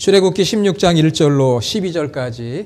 출애굽기 16장 1절로 12절까지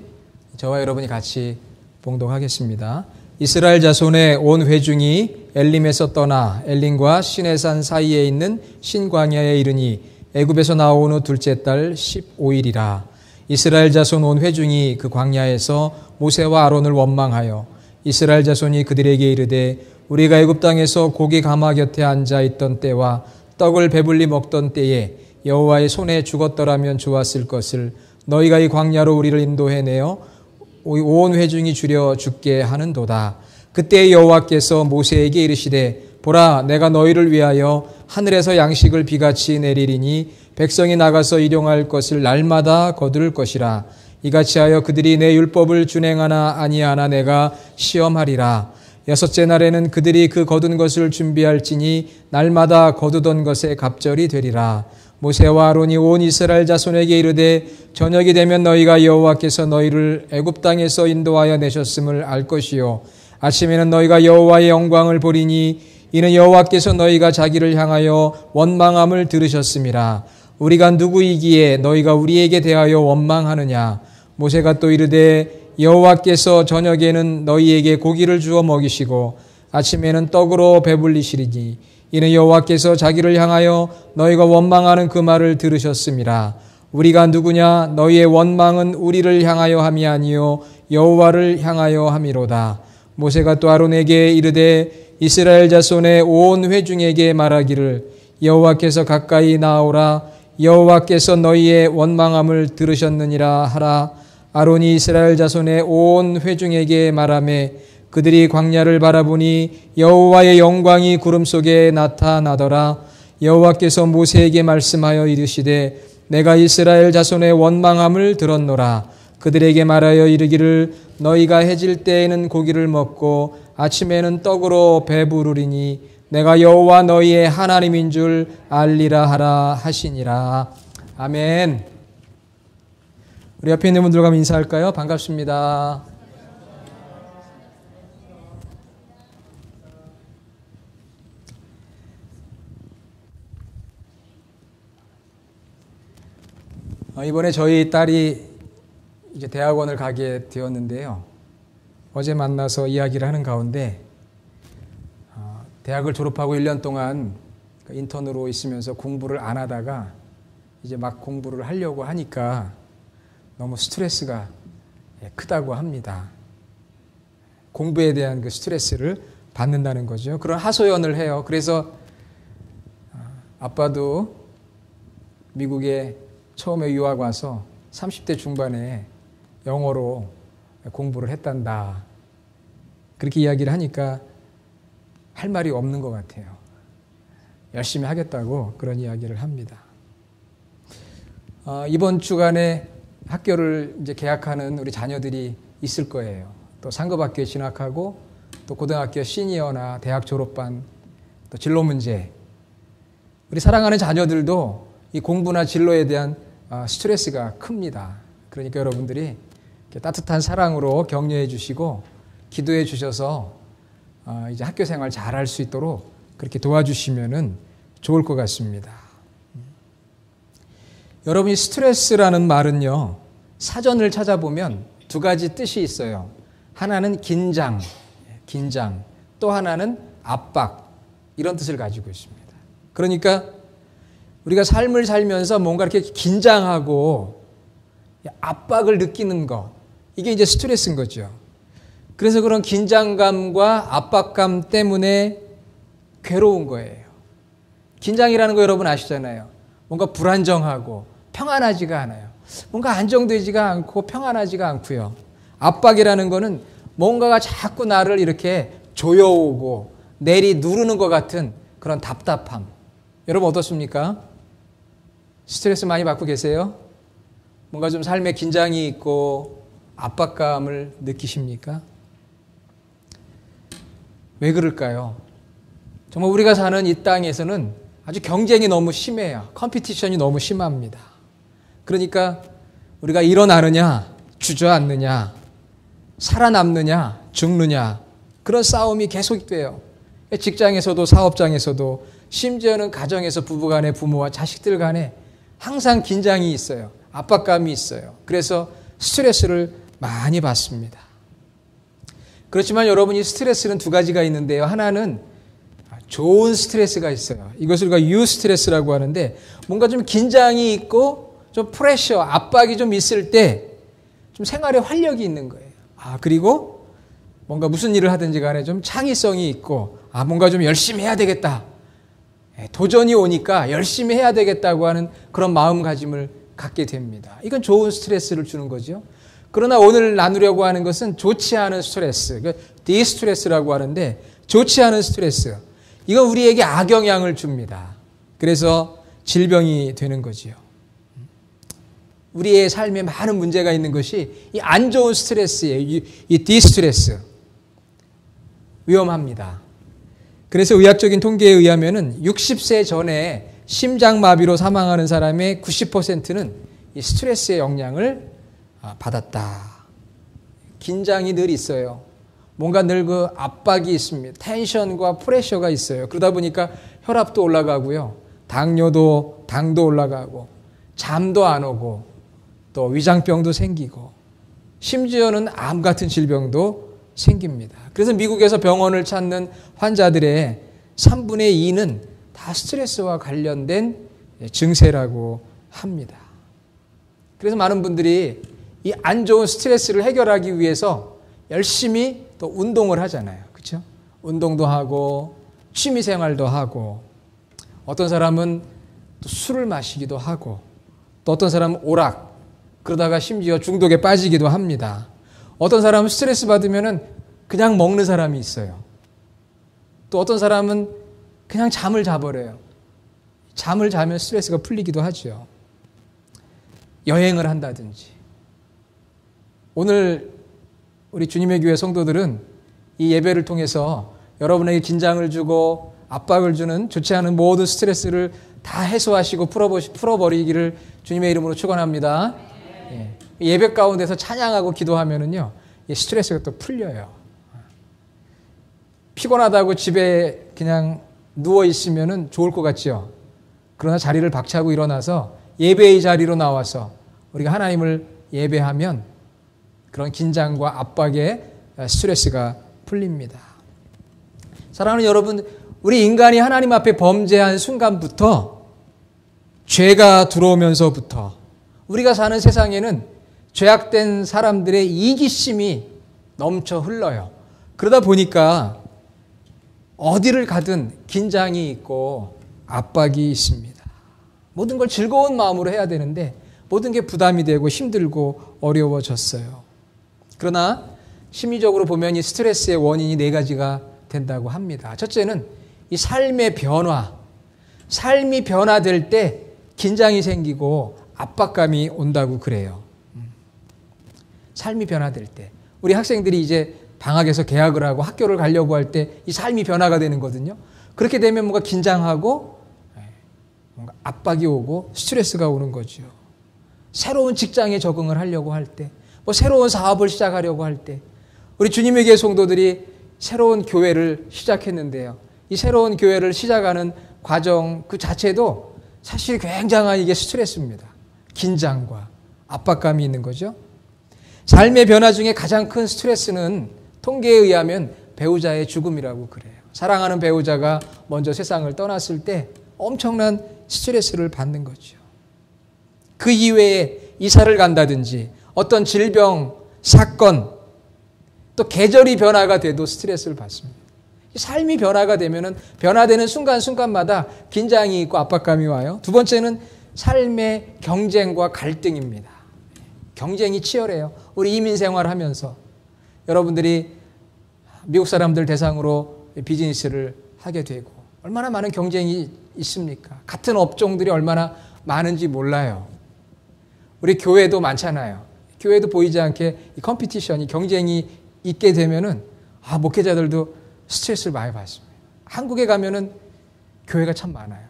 저와 여러분이 같이 봉독하겠습니다. 이스라엘 자손의 온 회중이 엘림에서 떠나 엘림과 시내산 사이에 있는 신광야에 이르니 애굽에서 나온 후 둘째 달 15일이라. 이스라엘 자손 온 회중이 그 광야에서 모세와 아론을 원망하여 이스라엘 자손이 그들에게 이르되 우리가 애굽 땅에서 고기 가마 곁에 앉아 있던 때와 떡을 배불리 먹던 때에 여호와의 손에 죽었더라면 좋았을 것을 너희가 이 광야로 우리를 인도해내어 온 회중이 줄여 죽게 하는도다. 그때 여호와께서 모세에게 이르시되 보라, 내가 너희를 위하여 하늘에서 양식을 비같이 내리리니 백성이 나가서 일용할 것을 날마다 거둘 것이라. 이같이 하여 그들이 내 율법을 준행하나 아니하나 내가 시험하리라. 여섯째 날에는 그들이 그 거둔 것을 준비할지니 날마다 거두던 것에 갑절이 되리라. 모세와 아론이 온 이스라엘 자손에게 이르되 저녁이 되면 너희가 여호와께서 너희를 애굽 땅에서 인도하여 내셨음을 알 것이요 아침에는 너희가 여호와의 영광을 보리니 이는 여호와께서 너희가 자기를 향하여 원망함을 들으셨음이라. 우리가 누구이기에 너희가 우리에게 대하여 원망하느냐. 모세가 또 이르되 여호와께서 저녁에는 너희에게 고기를 주어 먹이시고 아침에는 떡으로 배불리시리니 이는 여호와께서 자기를 향하여 너희가 원망하는 그 말을 들으셨음이라. 우리가 누구냐? 너희의 원망은 우리를 향하여 함이 아니요 여호와를 향하여 함이로다. 모세가 또 아론에게 이르되 이스라엘 자손의 온 회중에게 말하기를 여호와께서 가까이 나오라. 여호와께서 너희의 원망함을 들으셨느니라 하라. 아론이 이스라엘 자손의 온 회중에게 말하매 그들이 광야를 바라보니 여호와의 영광이 구름 속에 나타나더라. 여호와께서 모세에게 말씀하여 이르시되 내가 이스라엘 자손의 원망함을 들었노라. 그들에게 말하여 이르기를 너희가 해질 때에는 고기를 먹고 아침에는 떡으로 배부르리니 내가 여호와 너희의 하나님인 줄 알리라 하라 하시니라. 아멘. 우리 옆에 있는 분들과 인사할까요? 반갑습니다. 이번에 저희 딸이 이제 대학원을 가게 되었는데요. 어제 만나서 이야기를 하는 가운데 대학을 졸업하고 1년 동안 인턴으로 있으면서 공부를 안 하다가 이제 막 공부를 하려고 하니까 너무 스트레스가 크다고 합니다. 공부에 대한 그 스트레스를 받는다는 거죠. 그런 하소연을 해요. 그래서 아빠도 미국에 처음에 유학 와서 30대 중반에 영어로 공부를 했단다. 그렇게 이야기를 하니까 할 말이 없는 것 같아요. 열심히 하겠다고 그런 이야기를 합니다. 이번 주간에 학교를 이제 개학하는 우리 자녀들이 있을 거예요. 또 상급학교에 진학하고 또 고등학교 시니어나 대학 졸업반 또 진로 문제. 우리 사랑하는 자녀들도 이 공부나 진로에 대한 스트레스가 큽니다. 그러니까 여러분들이 따뜻한 사랑으로 격려해 주시고 기도해 주셔서 이제 학교 생활 잘할 수 있도록 그렇게 도와주시면은 좋을 것 같습니다. 여러분이 스트레스라는 말은요, 사전을 찾아보면 두 가지 뜻이 있어요. 하나는 긴장, 또 하나는 압박, 이런 뜻을 가지고 있습니다. 그러니까 우리가 삶을 살면서 뭔가 이렇게 긴장하고 압박을 느끼는 것, 이게 이제 스트레스인 거죠. 그래서 그런 긴장감과 압박감 때문에 괴로운 거예요. 긴장이라는 거 여러분 아시잖아요. 뭔가 불안정하고 평안하지가 않아요. 뭔가 안정되지가 않고 평안하지가 않고요. 압박이라는 거는 뭔가가 자꾸 나를 이렇게 조여오고 내리 누르는 것 같은 그런 답답함. 여러분 어떻습니까? 스트레스 많이 받고 계세요? 뭔가 좀 삶에 긴장이 있고 압박감을 느끼십니까? 왜 그럴까요? 정말 우리가 사는 이 땅에서는 아주 경쟁이 너무 심해요. 컴피티션이 너무 심합니다. 그러니까 우리가 일어나느냐, 주저앉느냐, 살아남느냐, 죽느냐, 그런 싸움이 계속돼요. 직장에서도 사업장에서도 심지어는 가정에서 부부간에 부모와 자식들 간에 항상 긴장이 있어요. 압박감이 있어요. 그래서 스트레스를 많이 받습니다. 그렇지만 여러분, 이 스트레스는 두 가지가 있는데요. 하나는 좋은 스트레스가 있어요. 이것을 우리가 유스트레스라고 하는데, 뭔가 좀 긴장이 있고 좀 프레셔, 압박이 좀 있을 때 좀 생활에 활력이 있는 거예요. 그리고 뭔가 무슨 일을 하든지 간에 좀 창의성이 있고, 뭔가 좀 열심히 해야 되겠다. 도전이 오니까 열심히 해야 되겠다고 하는 그런 마음가짐을 갖게 됩니다. 이건 좋은 스트레스를 주는 거죠. 그러나 오늘 나누려고 하는 것은 좋지 않은 스트레스, 디스트레스라고 하는데, 좋지 않은 스트레스, 이건 우리에게 악영향을 줍니다. 그래서 질병이 되는 거지요. 우리의 삶에 많은 문제가 있는 것이 이 안 좋은 스트레스예요. 이 디스트레스. 위험합니다. 그래서 의학적인 통계에 의하면은 60세 전에 심장마비로 사망하는 사람의 90%는 이 스트레스의 영향을 받았다. 긴장이 늘 있어요. 뭔가 늘 그 압박이 있습니다. 텐션과 프레셔가 있어요. 그러다 보니까 혈압도 올라가고요. 당도 올라가고, 잠도 안 오고, 또 위장병도 생기고, 심지어는 암 같은 질병도 생깁니다. 그래서 미국에서 병원을 찾는 환자들의 3분의 2는 다 스트레스와 관련된 증세라고 합니다. 그래서 많은 분들이 이 안 좋은 스트레스를 해결하기 위해서 열심히 또 운동을 하잖아요. 그렇죠? 운동도 하고 취미 생활도 하고, 어떤 사람은 또 술을 마시기도 하고, 또 어떤 사람은 오락, 그러다가 심지어 중독에 빠지기도 합니다. 어떤 사람은 스트레스 받으면은 그냥 먹는 사람이 있어요. 또 어떤 사람은 그냥 잠을 자버려요. 잠을 자면 스트레스가 풀리기도 하죠. 여행을 한다든지. 오늘 우리 주님의 교회 성도들은 이 예배를 통해서 여러분에게 긴장을 주고 압박을 주는 좋지 않은 모든 스트레스를 다 해소하시고 풀어버리기를 주님의 이름으로 축원합니다. 예배 가운데서 찬양하고 기도하면은요, 스트레스가 또 풀려요. 피곤하다고 집에 그냥 누워 있으면은 좋을 것 같죠. 그러나 자리를 박차고 일어나서 예배의 자리로 나와서 우리가 하나님을 예배하면 그런 긴장과 압박의 스트레스가 풀립니다. 사랑하는 여러분, 우리 인간이 하나님 앞에 범죄한 순간부터, 죄가 들어오면서부터 우리가 사는 세상에는 죄악된 사람들의 이기심이 넘쳐 흘러요. 그러다 보니까 어디를 가든 긴장이 있고 압박이 있습니다. 모든 걸 즐거운 마음으로 해야 되는데 모든 게 부담이 되고 힘들고 어려워졌어요. 그러나 심리적으로 보면 이 스트레스의 원인이 4가지가 된다고 합니다. 첫째는 이 삶의 변화. 삶이 변화될 때 긴장이 생기고 압박감이 온다고 그래요. 삶이 변화될 때. 우리 학생들이 이제 방학에서 개학을 하고 학교를 가려고 할 때 이 삶이 변화가 되는 거거든요. 그렇게 되면 뭔가 긴장하고 뭔가 압박이 오고 스트레스가 오는 거죠. 새로운 직장에 적응을 하려고 할 때, 뭐 새로운 사업을 시작하려고 할 때, 우리 주님의 교회 성도들이 새로운 교회를 시작했는데요. 이 새로운 교회를 시작하는 과정 그 자체도 사실 굉장한 이게 스트레스입니다. 긴장과 압박감이 있는 거죠. 삶의 변화 중에 가장 큰 스트레스는 통계에 의하면 배우자의 죽음이라고 그래요. 사랑하는 배우자가 먼저 세상을 떠났을 때 엄청난 스트레스를 받는 거죠. 그 이외에 이사를 간다든지 어떤 질병, 사건, 또 계절이 변화가 돼도 스트레스를 받습니다. 삶이 변화가 되면은 변화되는 순간순간마다 긴장이 있고 압박감이 와요. 두 번째는 삶의 경쟁과 갈등입니다. 경쟁이 치열해요. 우리 이민 생활을 하면서 여러분들이 미국 사람들 대상으로 비즈니스를 하게 되고 얼마나 많은 경쟁이 있습니까? 같은 업종들이 얼마나 많은지 몰라요. 우리 교회도 많잖아요. 교회도 보이지 않게 이 컴피티션이, 경쟁이 있게 되면은 목회자들도 스트레스를 많이 받습니다. 한국에 가면은 교회가 참 많아요.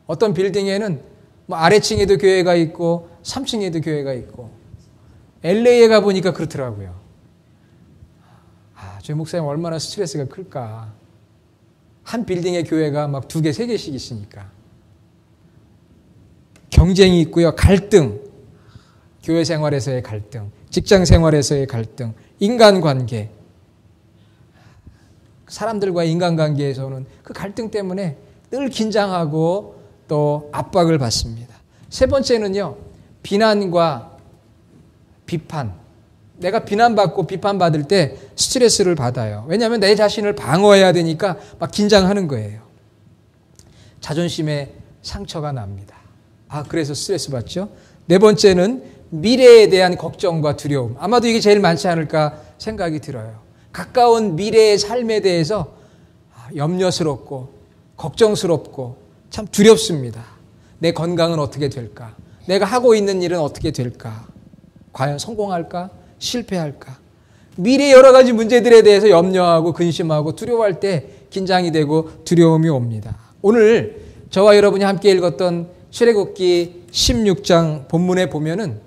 어떤 빌딩에는 뭐 아래층에도 교회가 있고 3층에도 교회가 있고, LA에 가보니까 그렇더라고요. 저희 목사님 얼마나 스트레스가 클까. 한 빌딩에 교회가 막 2개, 3개씩 있으니까. 경쟁이 있고요. 갈등. 교회 생활에서의 갈등, 직장 생활에서의 갈등, 인간관계, 사람들과의 인간관계에서는 그 갈등 때문에 늘 긴장하고 또 압박을 받습니다. 세 번째는요, 비난과 비판. 내가 비난받고 비판받을 때 스트레스를 받아요. 왜냐하면 내 자신을 방어해야 되니까 막 긴장하는 거예요. 자존심에 상처가 납니다. 그래서 스트레스 받죠. 네 번째는 미래에 대한 걱정과 두려움. 아마도 이게 제일 많지 않을까 생각이 들어요. 가까운 미래의 삶에 대해서 염려스럽고 걱정스럽고 참 두렵습니다. 내 건강은 어떻게 될까? 내가 하고 있는 일은 어떻게 될까? 과연 성공할까? 실패할까? 미래의 여러 가지 문제들에 대해서 염려하고 근심하고 두려워할 때 긴장이 되고 두려움이 옵니다. 오늘 저와 여러분이 함께 읽었던 출애굽기 16장 본문에 보면은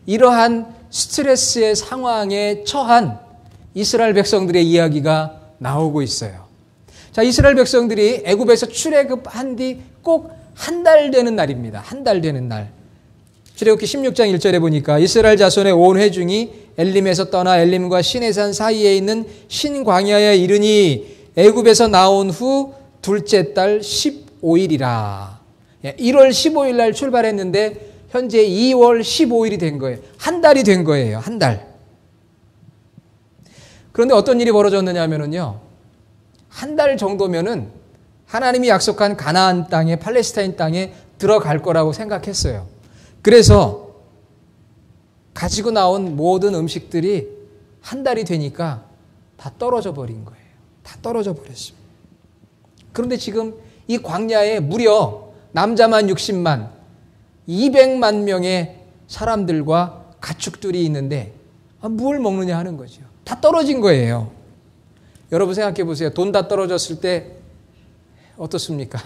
이러한 스트레스의 상황에 처한 이스라엘 백성들의 이야기가 나오고 있어요. 자, 이스라엘 백성들이 애굽에서 출애굽한 뒤 꼭 한 달 되는 날입니다. 한 달 되는 날. 출애굽기 16장 1절에 보니까 이스라엘 자손의 온 회중이 엘림에서 떠나 엘림과 시내산 사이에 있는 신광야에 이르니 애굽에서 나온 후 둘째 달 15일이라. 1월 15일 날 출발했는데 현재 2월 15일이 된 거예요. 한 달이 된 거예요. 한 달. 그런데 어떤 일이 벌어졌느냐 하면은요, 한 달 정도면은 하나님이 약속한 가나안 땅에, 팔레스타인 땅에 들어갈 거라고 생각했어요. 그래서 가지고 나온 모든 음식들이 한 달이 되니까 다 떨어져 버린 거예요. 다 떨어져 버렸습니다. 그런데 지금 이 광야에 무려 남자만 60만, 200만 명의 사람들과 가축들이 있는데 뭘 먹느냐 하는 거죠. 다 떨어진 거예요. 여러분 생각해 보세요. 돈 다 떨어졌을 때 어떻습니까?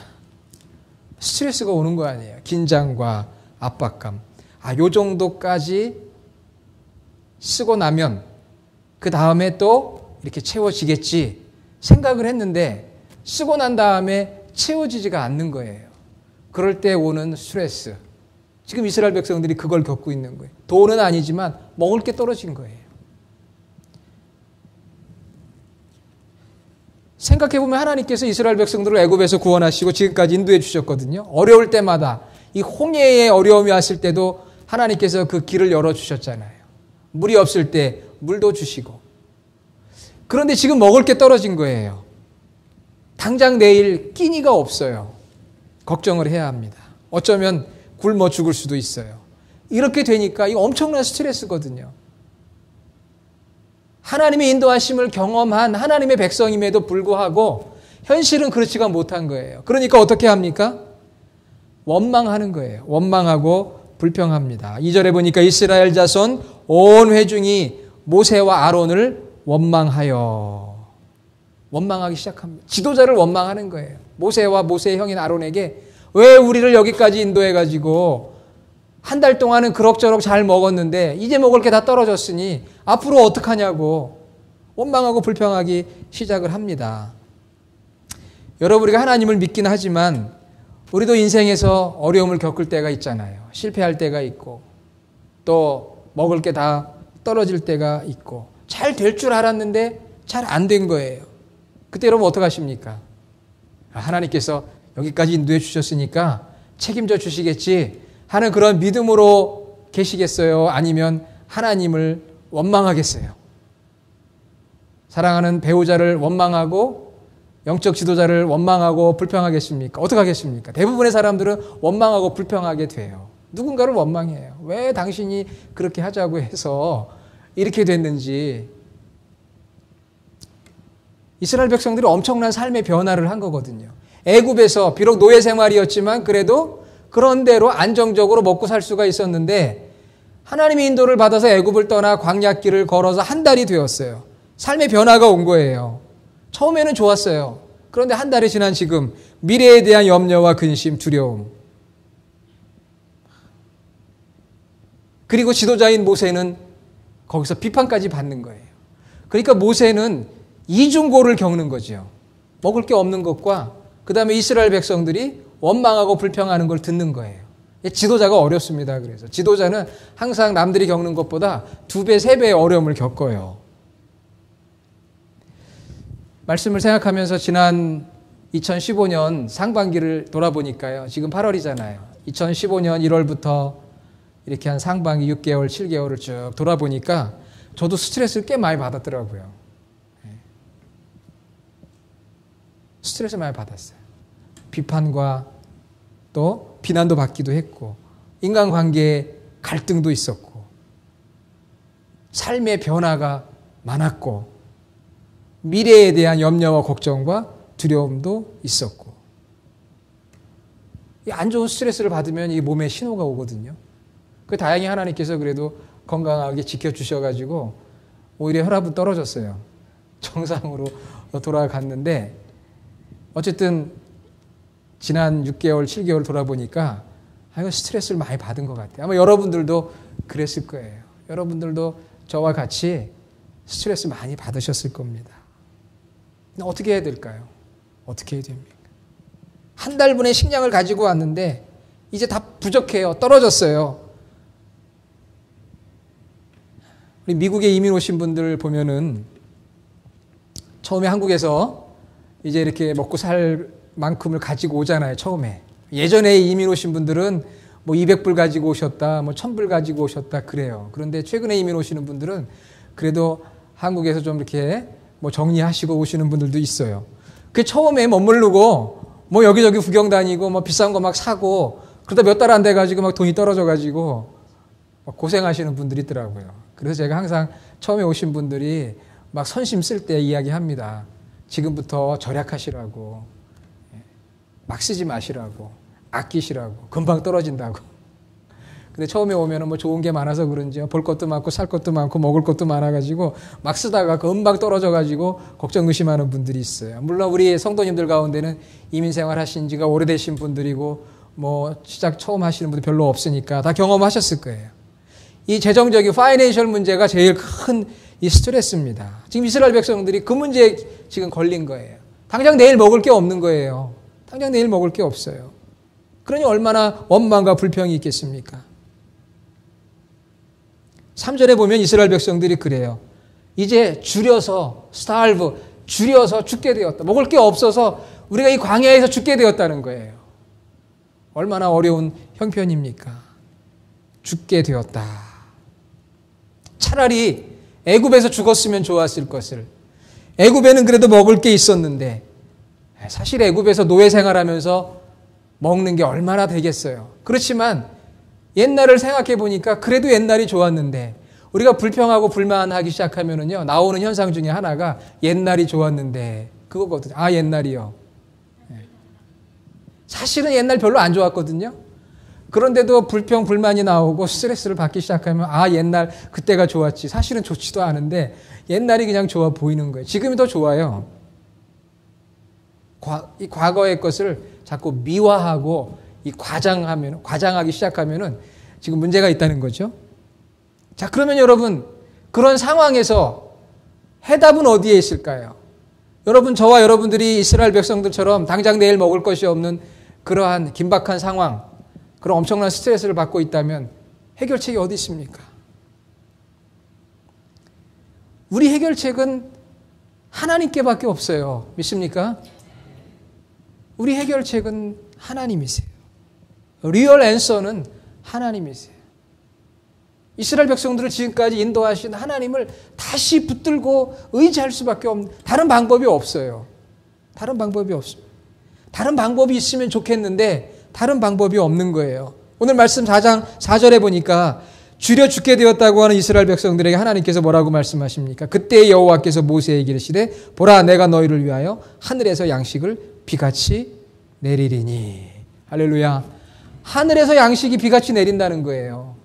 스트레스가 오는 거 아니에요. 긴장과 압박감. 요 정도까지 쓰고 나면 그 다음에 또 이렇게 채워지겠지 생각을 했는데 쓰고 난 다음에 채워지지가 않는 거예요. 그럴 때 오는 스트레스. 지금 이스라엘 백성들이 그걸 겪고 있는 거예요. 돈은 아니지만 먹을 게 떨어진 거예요. 생각해보면 하나님께서 이스라엘 백성들을 애굽에서 구원하시고 지금까지 인도해 주셨거든요. 어려울 때마다 이 홍해의 어려움이 왔을 때도 하나님께서 그 길을 열어주셨잖아요. 물이 없을 때 물도 주시고. 그런데 지금 먹을 게 떨어진 거예요. 당장 내일 끼니가 없어요. 걱정을 해야 합니다. 어쩌면 굶어 죽을 수도 있어요. 이렇게 되니까 이거 엄청난 스트레스거든요. 하나님의 인도하심을 경험한 하나님의 백성임에도 불구하고 현실은 그렇지가 못한 거예요. 그러니까 어떻게 합니까? 원망하는 거예요. 원망하고 불평합니다. 2절에 보니까 이스라엘 자손 온 회중이 모세와 아론을 원망하여. 원망하기 시작합니다. 지도자를 원망하는 거예요. 모세와 모세의 형인 아론에게 왜 우리를 여기까지 인도해가지고 한 달 동안은 그럭저럭 잘 먹었는데 이제 먹을 게 다 떨어졌으니 앞으로 어떡하냐고 원망하고 불평하기 시작을 합니다. 여러분, 우리가 하나님을 믿긴 하지만 우리도 인생에서 어려움을 겪을 때가 있잖아요. 실패할 때가 있고 또 먹을 게 다 떨어질 때가 있고 잘 될 줄 알았는데 잘 안 된 거예요. 그때 여러분 어떡하십니까? 하나님께서 여기까지 인도해 주셨으니까 책임져 주시겠지 하는 그런 믿음으로 계시겠어요? 아니면 하나님을 원망하겠어요? 사랑하는 배우자를 원망하고 영적 지도자를 원망하고 불평하겠습니까? 어떻게 하겠습니까? 대부분의 사람들은 원망하고 불평하게 돼요. 누군가를 원망해요. 왜 당신이 그렇게 하자고 해서 이렇게 됐는지. 이스라엘 백성들이 엄청난 삶의 변화를 한 거거든요. 애굽에서 비록 노예 생활이었지만 그래도 그런 대로 안정적으로 먹고 살 수가 있었는데 하나님의 인도를 받아서 애굽을 떠나 광야길을 걸어서 한 달이 되었어요. 삶의 변화가 온 거예요. 처음에는 좋았어요. 그런데 한 달이 지난 지금 미래에 대한 염려와 근심, 두려움. 그리고 지도자인 모세는 거기서 비판까지 받는 거예요. 그러니까 모세는 이중고를 겪는 거죠. 먹을 게 없는 것과 그 다음에 이스라엘 백성들이 원망하고 불평하는 걸 듣는 거예요. 지도자가 어렵습니다. 그래서 지도자는 항상 남들이 겪는 것보다 2배, 3배의 어려움을 겪어요. 말씀을 생각하면서 지난 2015년 상반기를 돌아보니까요. 지금 8월이잖아요. 2015년 1월부터 이렇게 한 상반기 6개월, 7개월을 쭉 돌아보니까 저도 스트레스를 꽤 많이 받았더라고요. 스트레스 많이 받았어요. 비판과 또 비난도 받기도 했고, 인간관계에 갈등도 있었고, 삶의 변화가 많았고, 미래에 대한 염려와 걱정과 두려움도 있었고, 이 안 좋은 스트레스를 받으면 이 몸에 신호가 오거든요. 그 다행히 하나님께서 그래도 건강하게 지켜주셔가지고 오히려 혈압은 떨어졌어요. 정상으로 돌아갔는데, 어쨌든 지난 6개월, 7개월 돌아보니까 이거 스트레스를 많이 받은 것 같아요. 아마 여러분들도 그랬을 거예요. 여러분들도 저와 같이 스트레스 많이 받으셨을 겁니다. 어떻게 해야 될까요? 어떻게 해야 됩니까? 한 달분의 식량을 가지고 왔는데 이제 다 부족해요. 떨어졌어요. 우리 미국에 이민 오신 분들 보면은 처음에 한국에서 이제 이렇게 먹고 살 만큼을 가지고 오잖아요. 처음에. 예전에 이민 오신 분들은 뭐 200불 가지고 오셨다, 뭐 1000불 가지고 오셨다 그래요. 그런데 최근에 이민 오시는 분들은 그래도 한국에서 좀 이렇게 뭐 정리하시고 오시는 분들도 있어요. 그 처음에 머무르고 뭐 여기저기 구경 다니고 뭐 비싼 거 막 사고 그러다 몇 달 안 돼가지고 막 돈이 떨어져가지고 막 고생하시는 분들이 있더라고요. 그래서 제가 항상 처음에 오신 분들이 막 선심 쓸 때 이야기합니다. 지금부터 절약하시라고, 막 쓰지 마시라고, 아끼시라고, 금방 떨어진다고. 근데 처음에 오면은 뭐 좋은 게 많아서 그런지 볼 것도 많고 살 것도 많고 먹을 것도 많아가지고 막 쓰다가 금방 떨어져가지고 걱정 의심하는 분들이 있어요. 물론 우리 성도님들 가운데는 이민 생활 하신 지가 오래되신 분들이고 뭐 시작 처음 하시는 분들 별로 없으니까 다 경험하셨을 거예요. 이 재정적인 파이낸셜 문제가 제일 큰 이 스트레스입니다. 지금 이스라엘 백성들이 그 문제에 지금 걸린 거예요. 당장 내일 먹을 게 없는 거예요. 당장 내일 먹을 게 없어요. 그러니 얼마나 원망과 불평이 있겠습니까? 3절에 보면 이스라엘 백성들이 그래요. 이제 줄여서 스타르브, 줄여서 죽게 되었다. 먹을 게 없어서 우리가 이 광야에서 죽게 되었다는 거예요. 얼마나 어려운 형편입니까? 죽게 되었다. 차라리 애굽에서 죽었으면 좋았을 것을. 애굽에는 그래도 먹을 게 있었는데 사실 애굽에서 노예 생활하면서 먹는 게 얼마나 되겠어요. 그렇지만 옛날을 생각해 보니까 그래도 옛날이 좋았는데 우리가 불평하고 불만하기 시작하면은요 나오는 현상 중에 하나가 옛날이 좋았는데 그거거든요. 아 옛날이요. 사실은 옛날 별로 안 좋았거든요. 그런데도 불평 불만이 나오고 스트레스를 받기 시작하면 아 옛날 그때가 좋았지. 사실은 좋지도 않은데 옛날이 그냥 좋아 보이는 거예요. 지금이 더 좋아요. 이 과거의 것을 자꾸 미화하고 이 과장하기 시작하면은 지금 문제가 있다는 거죠. 자, 그러면 여러분, 그런 상황에서 해답은 어디에 있을까요? 여러분, 저와 여러분들이 이스라엘 백성들처럼 당장 내일 먹을 것이 없는 그러한 긴박한 상황, 그런 엄청난 스트레스를 받고 있다면 해결책이 어디 있습니까? 우리 해결책은 하나님께밖에 없어요. 믿습니까? 우리 해결책은 하나님이세요. 리얼 앤서는 하나님이세요. 이스라엘 백성들을 지금까지 인도하신 하나님을 다시 붙들고 의지할 수밖에 없는 다른 방법이 없어요. 다른 방법이 없습니다. 다른 방법이 있으면 좋겠는데 다른 방법이 없는 거예요. 오늘 말씀 4장 4절에 보니까 줄여 죽게 되었다고 하는 이스라엘 백성들에게 하나님께서 뭐라고 말씀하십니까? 그때 여호와께서 모세에게 이르시되 보라 내가 너희를 위하여 하늘에서 양식을 비같이 내리리니. 할렐루야. 하늘에서 양식이 비같이 내린다는 거예요.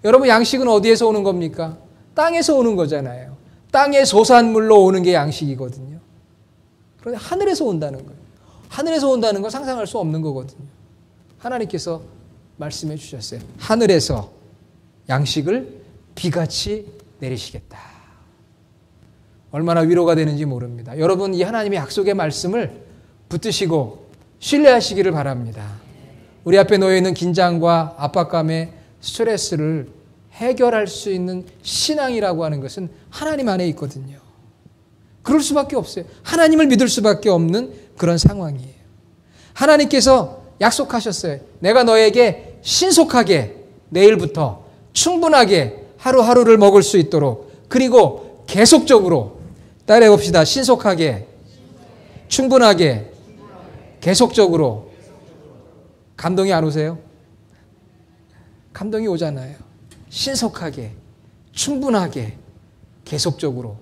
여러분 양식은 어디에서 오는 겁니까? 땅에서 오는 거잖아요. 땅의 소산물로 오는 게 양식이거든요. 그런데 하늘에서 온다는 거예요. 하늘에서 온다는 건 상상할 수 없는 거거든요. 하나님께서 말씀해 주셨어요. 하늘에서 양식을 비같이 내리시겠다. 얼마나 위로가 되는지 모릅니다. 여러분 이 하나님의 약속의 말씀을 붙드시고 신뢰하시기를 바랍니다. 우리 앞에 놓여 있는 긴장과 압박감의 스트레스를 해결할 수 있는 신앙이라고 하는 것은 하나님 안에 있거든요. 그럴 수밖에 없어요. 하나님을 믿을 수밖에 없는 그런 상황이에요. 하나님께서 약속하셨어요. 내가 너에게 신속하게 내일부터 충분하게 하루하루를 먹을 수 있도록, 그리고 계속적으로, 따라해 봅시다. 신속하게, 충분하게, 계속적으로. 감동이 안 오세요? 감동이 오잖아요. 신속하게, 충분하게, 계속적으로.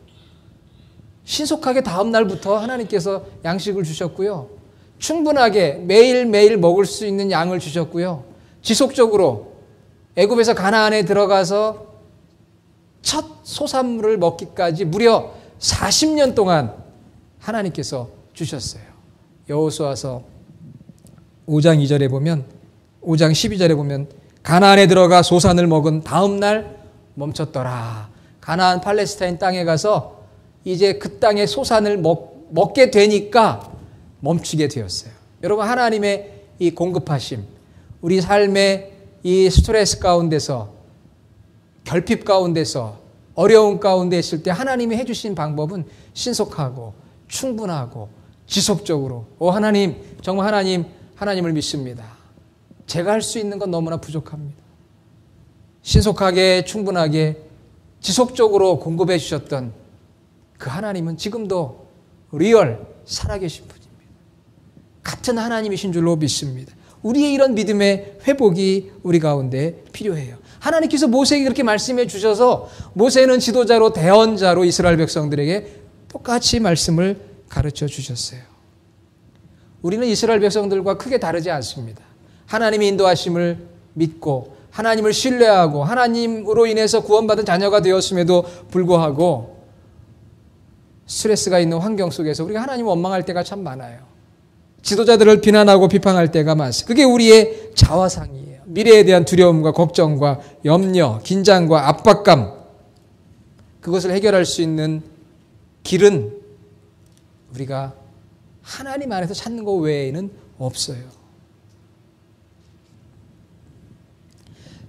신속하게 다음 날부터 하나님께서 양식을 주셨고요. 충분하게 매일매일 먹을 수 있는 양을 주셨고요. 지속적으로 애굽에서 가나안에 들어가서 첫 소산물을 먹기까지 무려 40년 동안 하나님께서 주셨어요. 여호수아서 5장 2절에 보면, 5장 12절에 보면 가나안에 들어가 소산을 먹은 다음 날 멈췄더라. 가나안 팔레스타인 땅에 가서 이제 그 땅의 소산을 먹게 되니까 멈추게 되었어요. 여러분, 하나님의 이 공급하심, 우리 삶의 이 스트레스 가운데서, 결핍 가운데서, 어려운 가운데 있을 때 하나님이 해주신 방법은 신속하고 충분하고 지속적으로. 하나님, 정말 하나님을 믿습니다. 제가 할 수 있는 건 너무나 부족합니다. 신속하게, 충분하게, 지속적으로 공급해 주셨던 그 하나님은 지금도 리얼 살아계신 분입니다. 같은 하나님이신 줄로 믿습니다. 우리의 이런 믿음의 회복이 우리 가운데 필요해요. 하나님께서 모세에게 그렇게 말씀해 주셔서 모세는 지도자로, 대언자로 이스라엘 백성들에게 똑같이 말씀을 가르쳐 주셨어요. 우리는 이스라엘 백성들과 크게 다르지 않습니다. 하나님의 인도하심을 믿고 하나님을 신뢰하고 하나님으로 인해서 구원받은 자녀가 되었음에도 불구하고 스트레스가 있는 환경 속에서 우리가 하나님을 원망할 때가 참 많아요. 지도자들을 비난하고 비판할 때가 많습니다. 그게 우리의 자화상이에요. 미래에 대한 두려움과 걱정과 염려, 긴장과 압박감, 그것을 해결할 수 있는 길은 우리가 하나님 안에서 찾는 것 외에는 없어요.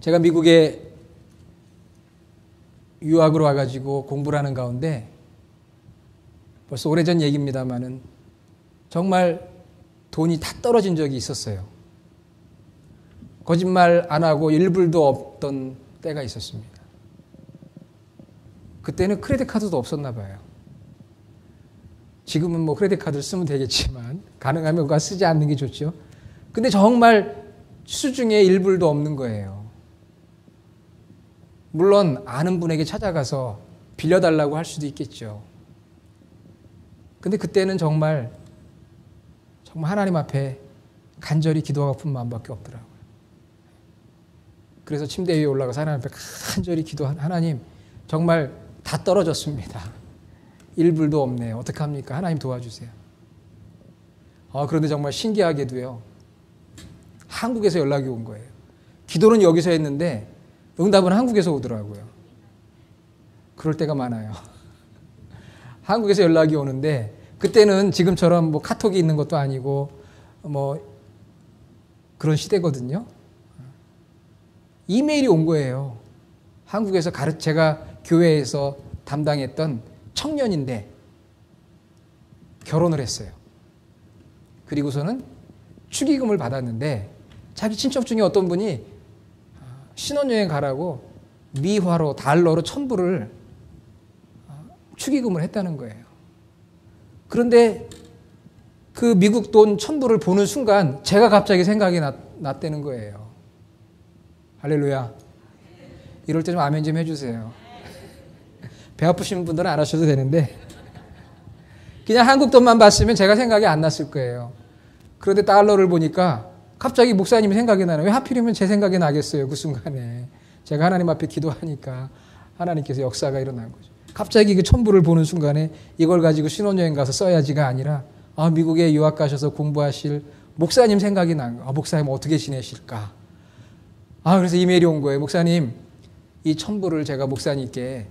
제가 미국에 유학으로 와가지고 공부를 하는 가운데 벌써 오래전 얘기입니다만은 정말 돈이 다 떨어진 적이 있었어요. 거짓말 안 하고 일불도 없던 때가 있었습니다. 그때는 크레딧 카드도 없었나 봐요. 지금은 뭐 크레딧 카드를 쓰면 되겠지만 가능하면 그거 쓰지 않는 게 좋죠. 근데 정말 수중에 일불도 없는 거예요. 물론 아는 분에게 찾아가서 빌려달라고 할 수도 있겠죠. 근데 그때는 정말 하나님 앞에 간절히 기도하고 싶은 마음밖에 없더라고요. 그래서 침대 위에 올라가서 하나님 앞에 간절히 기도한, 하나님 정말 다 떨어졌습니다. 일불도 없네요. 어떡합니까? 하나님 도와주세요. 그런데 정말 신기하게도요, 한국에서 연락이 온 거예요. 기도는 여기서 했는데 응답은 한국에서 오더라고요. 그럴 때가 많아요. 한국에서 연락이 오는데 그때는 지금처럼 뭐 카톡이 있는 것도 아니고 뭐 그런 시대거든요. 이메일이 온 거예요. 한국에서 제가 교회에서 담당했던 청년인데 결혼을 했어요. 그리고서는 축의금을 받았는데 자기 친척 중에 어떤 분이 신혼여행 가라고 미화로, 달러로 1,000불을 축의금을 했다는 거예요. 그런데 그 미국 돈 1,000불을 보는 순간 제가 갑자기 생각이 났다는 거예요. 할렐루야. 이럴 때 좀 아멘 좀 해주세요. 배 아프신 분들은 안 하셔도 되는데 그냥 한국 돈만 봤으면 제가 생각이 안 났을 거예요. 그런데 달러를 보니까 갑자기 목사님이 생각이 나요. 왜 하필이면 제 생각이 나겠어요. 그 순간에. 제가 하나님 앞에 기도하니까 하나님께서 역사가 일어난 거죠. 갑자기 그 1,000불을 보는 순간에 이걸 가지고 신혼여행 가서 써야지가 아니라 미국에 유학 가셔서 공부하실 목사님 생각이 난 거예요. 목사님 어떻게 지내실까? 그래서 이메일이 온 거예요. 목사님, 이 1,000불을 제가 목사님께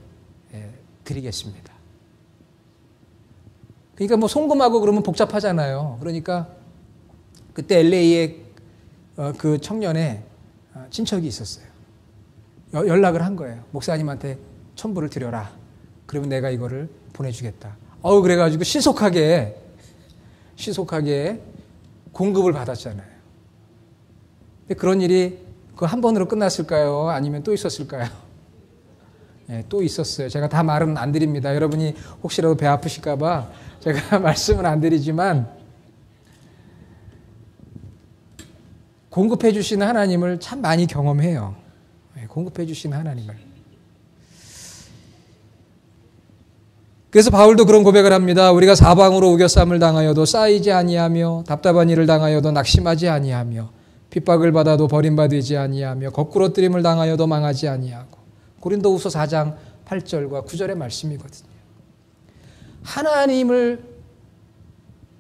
드리겠습니다. 그러니까 뭐 송금하고 그러면 복잡하잖아요. 그러니까 그때 LA에 그 청년의 친척이 있었어요. 연락을 한 거예요. 목사님한테 첨부를 드려라. 그러면 내가 이거를 보내주겠다. 그래가지고 신속하게 공급을 받았잖아요. 근데 그런 일이 그 한 번으로 끝났을까요? 아니면 또 있었을까요? 네, 또 있었어요. 제가 다 말은 안 드립니다. 여러분이 혹시라도 배 아프실까봐 제가 말씀은 안 드리지만 공급해 주시는 하나님을 참 많이 경험해요. 네, 공급해 주시는 하나님을. 그래서 바울도 그런 고백을 합니다. 우리가 사방으로 우겨쌈을 당하여도 쌓이지 아니하며 답답한 일을 당하여도 낙심하지 아니하며 핍박을 받아도 버림받지 아니하며 거꾸로 뜨림을 당하여도 망하지 아니하고. 고린도후서 4장 8절과 9절의 말씀이거든요. 하나님을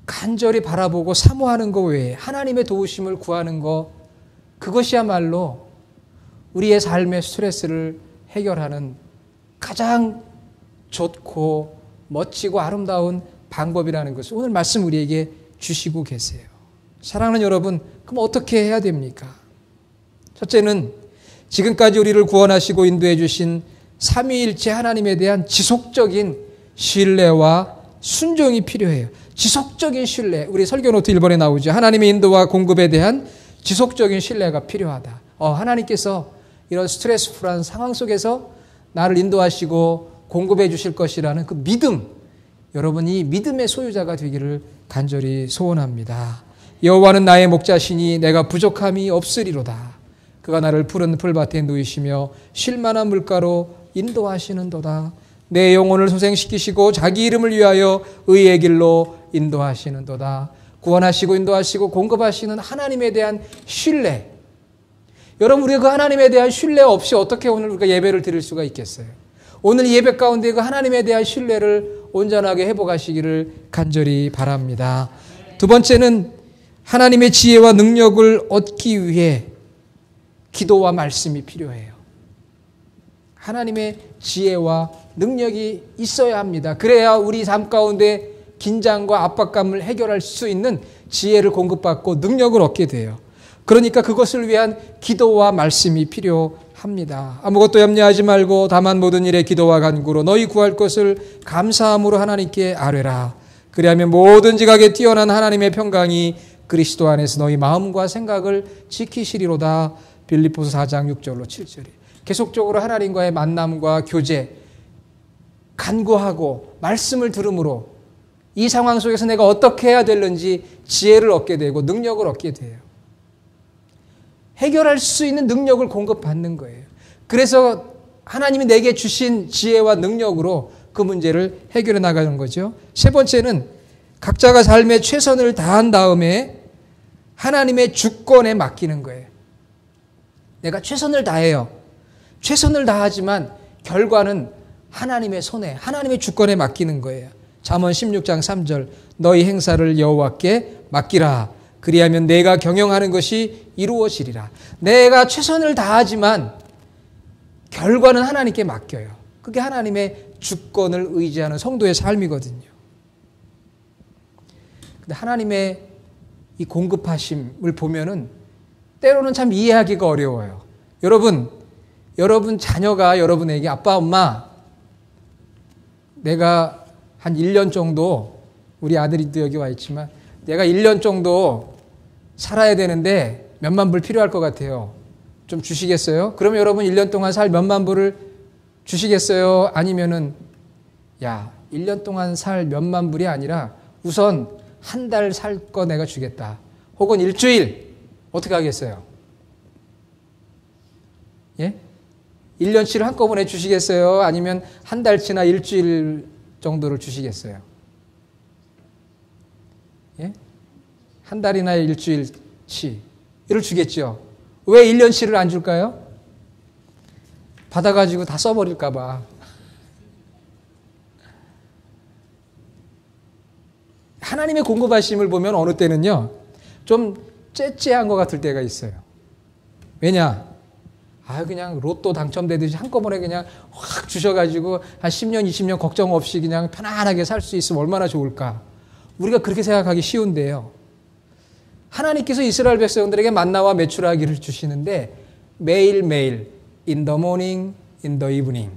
간절히 바라보고 사모하는 것 외에 하나님의 도우심을 구하는 것, 그것이야말로 우리의 삶의 스트레스를 해결하는 가장 좋고 멋지고 아름다운 방법이라는 것을 오늘 말씀 우리에게 주시고 계세요. 사랑하는 여러분, 그럼 어떻게 해야 됩니까? 첫째는 지금까지 우리를 구원하시고 인도해 주신 삼위일체 하나님에 대한 지속적인 신뢰와 순종이 필요해요. 지속적인 신뢰. 우리 설교 노트 1번에 나오죠. 하나님의 인도와 공급에 대한 지속적인 신뢰가 필요하다. 하나님께서 이런 스트레스풀한 상황 속에서 나를 인도하시고 공급해 주실 것이라는 그 믿음, 여러분이 믿음의 소유자가 되기를 간절히 소원합니다. 여호와는 나의 목자시니 내가 부족함이 없으리로다. 그가 나를 푸른 풀밭에 누이시며 쉴만한 물가로 인도하시는도다. 내 영혼을 소생시키시고 자기 이름을 위하여 의의 길로 인도하시는도다. 구원하시고 인도하시고 공급하시는 하나님에 대한 신뢰. 여러분, 우리가 그 하나님에 대한 신뢰 없이 어떻게 오늘 우리가 예배를 드릴 수가 있겠어요? 오늘 예배 가운데 그 하나님에 대한 신뢰를 온전하게 회복하시기를 간절히 바랍니다. 두 번째는 하나님의 지혜와 능력을 얻기 위해 기도와 말씀이 필요해요. 하나님의 지혜와 능력이 있어야 합니다. 그래야 우리 삶 가운데 긴장과 압박감을 해결할 수 있는 지혜를 공급받고 능력을 얻게 돼요. 그러니까 그것을 위한 기도와 말씀이 필요합니다. 아무것도 염려하지 말고 다만 모든 일에 기도와 간구로 너희 구할 것을 감사함으로 하나님께 아뢰라. 그리하면 모든 지각에 뛰어난 하나님의 평강이 그리스도 안에서 너희 마음과 생각을 지키시리로다. 빌립보서 4장 6절로 7절이 계속적으로 하나님과의 만남과 교제, 간구하고 말씀을 들음으로 이 상황 속에서 내가 어떻게 해야 되는지 지혜를 얻게 되고 능력을 얻게 돼요. 해결할 수 있는 능력을 공급받는 거예요. 그래서 하나님이 내게 주신 지혜와 능력으로 그 문제를 해결해 나가는 거죠. 세 번째는 각자가 삶에 최선을 다한 다음에 하나님의 주권에 맡기는 거예요. 내가 최선을 다해요. 최선을 다하지만 결과는 하나님의 손에, 하나님의 주권에 맡기는 거예요. 잠언 16장 3절 너희 행사를 여호와께 맡기라. 그리하면 내가 경영하는 것이 이루어지리라. 내가 최선을 다하지만 결과는 하나님께 맡겨요. 그게 하나님의 주권을 의지하는 성도의 삶이거든요. 근데 하나님의 이 공급하심을 보면은 때로는 참 이해하기가 어려워요. 여러분 자녀가 여러분에게 아빠, 엄마, 내가 한 1년 정도, 우리 아들이도 여기 와 있지만 내가 1년 정도 살아야 되는데 몇만 불 필요할 것 같아요. 좀 주시겠어요? 그러면 여러분 1년 동안 살 몇만 불을 주시겠어요? 아니면은 1년 동안 살 몇만 불이 아니라 우선 한 달 살 거 내가 주겠다. 혹은 일주일 어떻게 하겠어요? 예? 1년치를 한꺼번에 주시겠어요? 아니면 한 달치나 일주일 정도를 주시겠어요? 예? 한 달이나 일주일치 이를 주겠죠. 왜 1년치를 안 줄까요? 받아가지고 다 써버릴까 봐. 하나님의 공급하심을 보면 어느 때는요, 좀 째째한 것 같을 때가 있어요. 왜냐? 그냥 로또 당첨되듯이 한꺼번에 그냥 확 주셔가지고 한 10년, 20년 걱정 없이 그냥 편안하게 살 수 있으면 얼마나 좋을까. 우리가 그렇게 생각하기 쉬운데요. 하나님께서 이스라엘 백성들에게 만나와 메추라기를 주시는데 매일매일 in the morning, in the evening,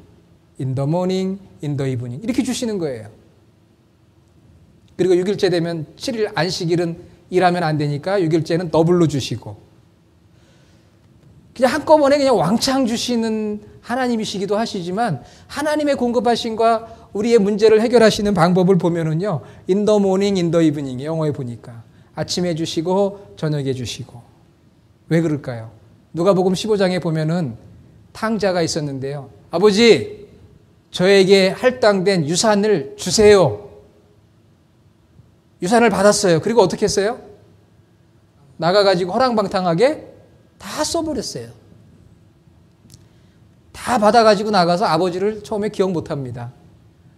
in the morning, in the evening 이렇게 주시는 거예요. 그리고 6일째 되면 7일 안식일은 일하면 안 되니까 6일째는 더블로 주시고 그냥 한꺼번에 그냥 왕창 주시는 하나님이시기도 하시지만 하나님의 공급하심과 우리의 문제를 해결하시는 방법을 보면은요 in the morning, in the evening 영어에 보니까 아침에 주시고 저녁에 주시고 왜 그럴까요? 누가복음 15장에 보면은 탕자가 있었는데요. 아버지 저에게 할당된 유산을 주세요. 유산을 받았어요. 그리고 어떻게 했어요? 나가가지고 허랑방탕하게 다 써버렸어요. 다 받아가지고 나가서 아버지를 처음에 기억 못합니다.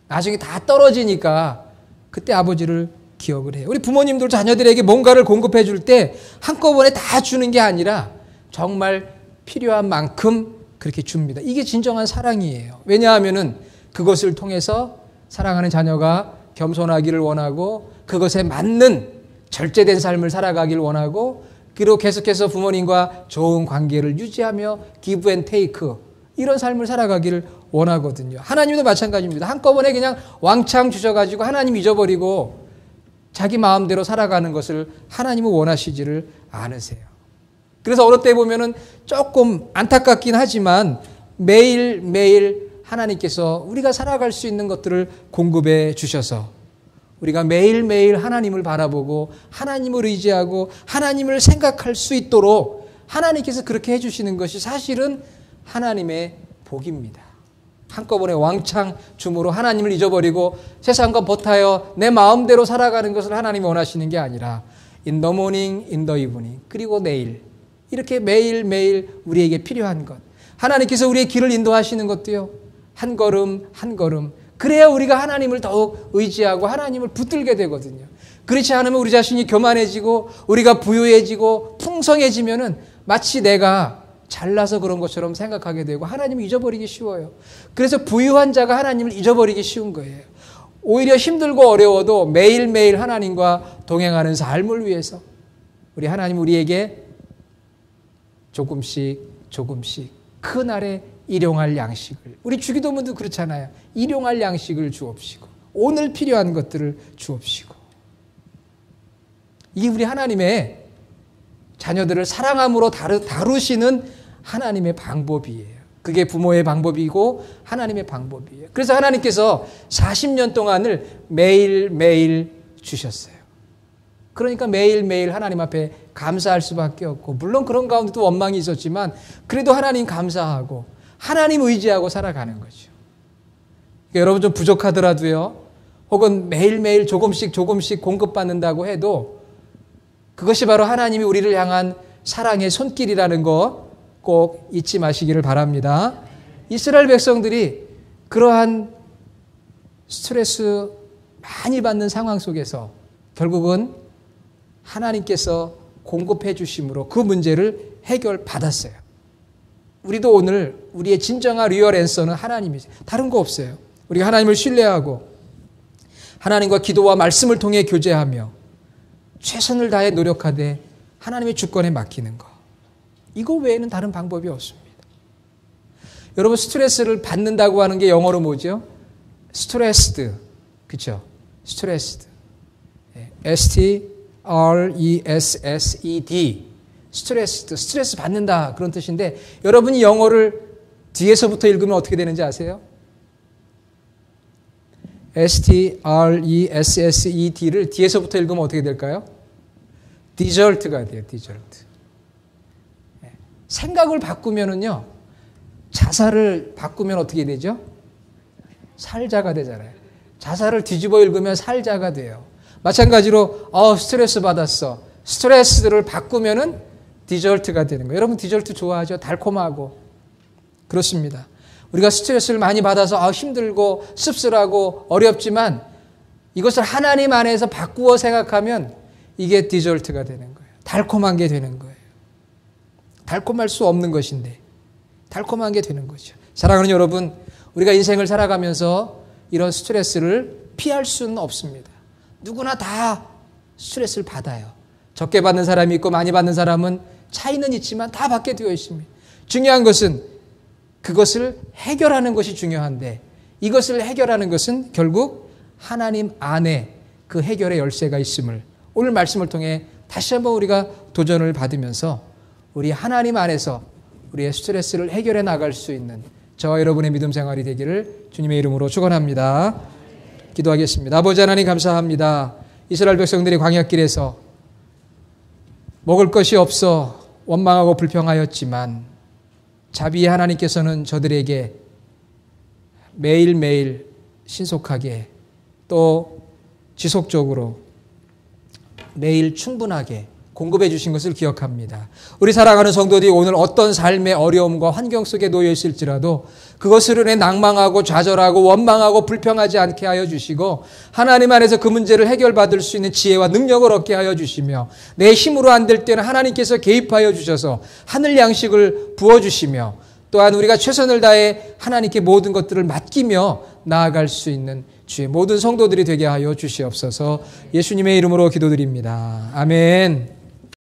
나중에 다 떨어지니까 그때 아버지를 기억을 해요. 우리 부모님들 자녀들에게 뭔가를 공급해 줄 때 한꺼번에 다 주는 게 아니라 정말 필요한 만큼 그렇게 줍니다. 이게 진정한 사랑이에요. 왜냐하면은 그것을 통해서 사랑하는 자녀가 겸손하기를 원하고 그것에 맞는 절제된 삶을 살아가길 원하고 그리고 계속해서 부모님과 좋은 관계를 유지하며 give and take 이런 삶을 살아가기를 원하거든요. 하나님도 마찬가지입니다. 한꺼번에 그냥 왕창 주셔가지고 하나님 잊어버리고 자기 마음대로 살아가는 것을 하나님은 원하시지를 않으세요. 그래서 어느 때 보면은 조금 안타깝긴 하지만 매일매일 하나님께서 우리가 살아갈 수 있는 것들을 공급해 주셔서 우리가 매일매일 하나님을 바라보고 하나님을 의지하고 하나님을 생각할 수 있도록 하나님께서 그렇게 해주시는 것이 사실은 하나님의 복입니다. 한꺼번에 왕창 줌으로 하나님을 잊어버리고 세상과 버타여 내 마음대로 살아가는 것을 하나님이 원하시는 게 아니라 in the morning, in the evening 그리고 내일 이렇게 매일매일 우리에게 필요한 것 하나님께서 우리의 길을 인도하시는 것도요 한 걸음 한 걸음 그래야 우리가 하나님을 더욱 의지하고 하나님을 붙들게 되거든요. 그렇지 않으면 우리 자신이 교만해지고 우리가 부유해지고 풍성해지면은 마치 내가 잘나서 그런 것처럼 생각하게 되고 하나님을 잊어버리기 쉬워요. 그래서 부유한 자가 하나님을 잊어버리기 쉬운 거예요. 오히려 힘들고 어려워도 매일매일 하나님과 동행하는 삶을 위해서 우리 하나님 우리에게 조금씩 그날의 일용할 양식을 우리 주기도문도 그렇잖아요. 일용할 양식을 주옵시고 오늘 필요한 것들을 주옵시고 이게 우리 하나님의 자녀들을 사랑함으로 다루시는 하나님의 방법이에요. 그게 부모의 방법이고 하나님의 방법이에요. 그래서 하나님께서 40년 동안을 매일매일 주셨어요. 그러니까 매일매일 하나님 앞에 감사할 수밖에 없고 물론 그런 가운데도 원망이 있었지만 그래도 하나님 감사하고 하나님 의지하고 살아가는 거죠. 그러니까 여러분 좀 부족하더라도요. 혹은 매일매일 조금씩 공급받는다고 해도 그것이 바로 하나님이 우리를 향한 사랑의 손길이라는 거 꼭 잊지 마시기를 바랍니다. 이스라엘 백성들이 그러한 스트레스 많이 받는 상황 속에서 결국은 하나님께서 공급해 주심으로 그 문제를 해결받았어요. 우리도 오늘 우리의 진정한 리얼 앤서는 하나님이세요. 다른 거 없어요. 우리가 하나님을 신뢰하고 하나님과 기도와 말씀을 통해 교제하며 최선을 다해 노력하되 하나님의 주권에 맡기는 것. 이거 외에는 다른 방법이 없습니다. 여러분 스트레스를 받는다고 하는 게 영어로 뭐죠? 스트레스드. 그렇죠? 스트레스드. S-T-R-E-S-S-E-D. 스트레스 받는다 그런 뜻인데 여러분이 영어를 뒤에서부터 읽으면 어떻게 되는지 아세요? S-T-R-E-S-S-E-D를 뒤에서부터 읽으면 어떻게 될까요? 디저트가 돼요. 디저트. 생각을 바꾸면은요. 자살을 바꾸면 어떻게 되죠? 살자가 되잖아요. 자살을 뒤집어 읽으면 살자가 돼요. 마찬가지로 스트레스 받았어. 스트레스를 바꾸면은 디저트가 되는 거예요. 여러분 디저트 좋아하죠? 달콤하고. 그렇습니다. 우리가 스트레스를 많이 받아서 힘들고 씁쓸하고 어렵지만 이것을 하나님 안에서 바꾸어 생각하면 이게 디저트가 되는 거예요. 달콤한 게 되는 거예요. 달콤할 수 없는 것인데 달콤한 게 되는 거죠. 사랑하는 여러분, 우리가 인생을 살아가면서 이런 스트레스를 피할 수는 없습니다. 누구나 다 스트레스를 받아요. 적게 받는 사람이 있고 많이 받는 사람은 차이는 있지만 다 받게 되어 있습니다. 중요한 것은 그것을 해결하는 것이 중요한데 이것을 해결하는 것은 결국 하나님 안에 그 해결의 열쇠가 있음을 오늘 말씀을 통해 다시 한번 우리가 도전을 받으면서 우리 하나님 안에서 우리의 스트레스를 해결해 나갈 수 있는 저와 여러분의 믿음 생활이 되기를 주님의 이름으로 축원합니다. 기도하겠습니다. 아버지 하나님 감사합니다. 이스라엘 백성들이 광야길에서 먹을 것이 없어 원망하고 불평하였지만 자비의 하나님께서는 저들에게 매일매일 신속하게 또 지속적으로 매일 충분하게 공급해 주신 것을 기억합니다. 우리 사랑하는 성도들이 오늘 어떤 삶의 어려움과 환경 속에 놓여 있을지라도 그것으로 인해 낭망하고 좌절하고 원망하고 불평하지 않게 하여 주시고 하나님 안에서 그 문제를 해결받을 수 있는 지혜와 능력을 얻게 하여 주시며 내 힘으로 안 될 때는 하나님께서 개입하여 주셔서 하늘 양식을 부어주시며 또한 우리가 최선을 다해 하나님께 모든 것들을 맡기며 나아갈 수 있는 주의 모든 성도들이 되게 하여 주시옵소서. 예수님의 이름으로 기도드립니다. 아멘.